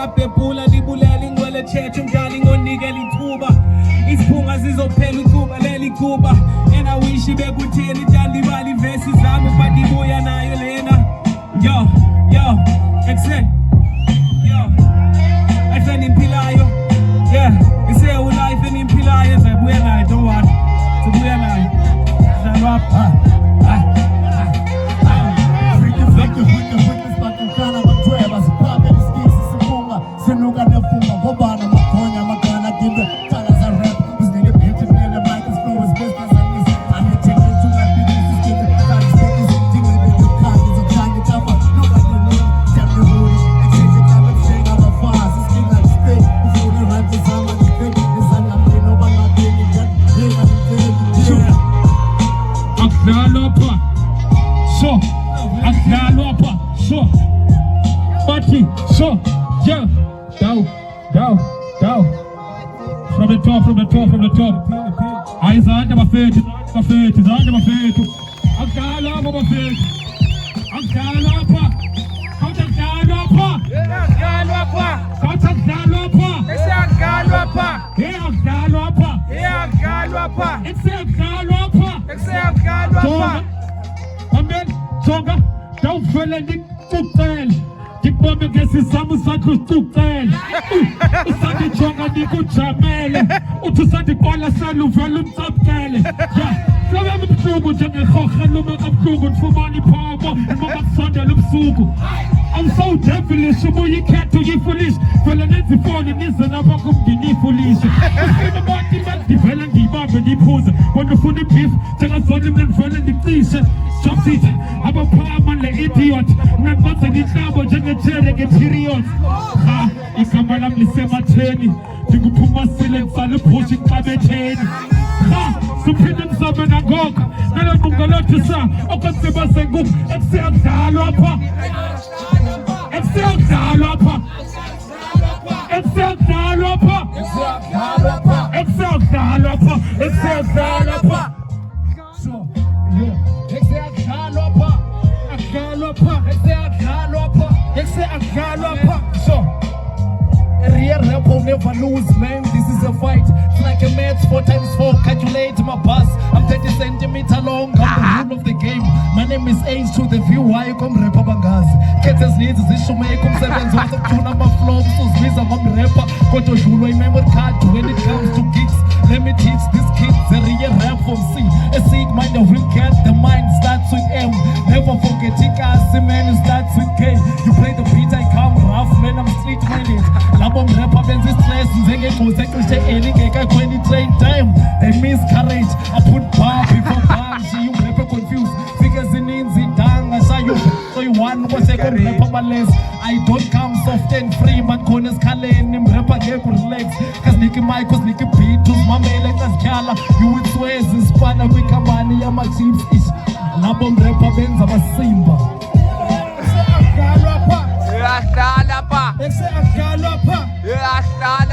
ngabhebhula libulela ingcwele church umdali ngonikela ithuba isiphunga sizophela uthuba leli kuba and I wish bekutheni tandibali verses zami but ibuya nayo lena yo exit yo life enimpilayo yeah ise life enimpilayo zabuya nayo don't worry zabuya nayo zalapha Senuka nefunga ngobana makhonya magana dimbe tala za rap uzinike beat vele mic is flow is business and is I'm taking to my business is getting fast is dingle with the kind is a kind of tough nobody know tell the road exchange the time saying I'm a fast is king like stay if you don't rap this I'm on the thing is I'm no one not doing it that hey I'm telling Akdalopa so Akdalopa so Party so yeah Down. From the top. Eyes under my feet. Under my feet. Akdalopa my feet. Akdalopa. Songa. Don't feel any cocktail. Bombe ngesi samu sakho stucela usandi jonga nikujamele uthusandi qola saluvela umtsapkele yeah Flowe mbuku njengehorha luma kabuhlungu ndifumana iphomo ngoba kusondela ubusuku I'm so devilish ubuye ikhetho uyifoolish vele nenza ifoni nize napha kumndini ifoolish ufuna bonke bandivele ngiyibambe ndiphuze bona ufuna ibeef njengazona mina ndivele ndicishe jobsit abaphama le idiot nangenza inhlabo njengejele nge-period igama lami lisematheni ndinguphumasile ngisale ibhushi ixabetheni suphinde msabe nangoka nalo nqungolothisa okwesiba senguku ekusiyakudlalwa apha Rap will never lose, man. This is a fight. It's like a match, 4 times 4. Calculate my bus. I'm 30 centimeters long. I'm the rule of the game. My name is Age to the view. Why you come rapper bangazi? Ketes needs this show make come 7 hours of tuna my flow. So Swiss I'm rapper. Go to Julo, remember card when it comes to gigs. Let me teach these kids a real rap from C. A seed mind of will get the mind starts with M. Never forget it, man. It starts with K. You play the beat, I come rough, man. I'm street minded. Labo rapper benzi stress njengeqhuze cishe elingeka 20 train time. They miscarriage. I put bar before bar. She you rapper confused. Figures in danga shayo. So you one was a rapper balance. I don't come soft and free, man. Corners kalen nim rapper get relax. Cause Nicky Mike, cause Nicky Beat, to my mail as Kala. You would swear in Spana with Kamani and my chiefs is Labo rapper benza basimba. Rasta.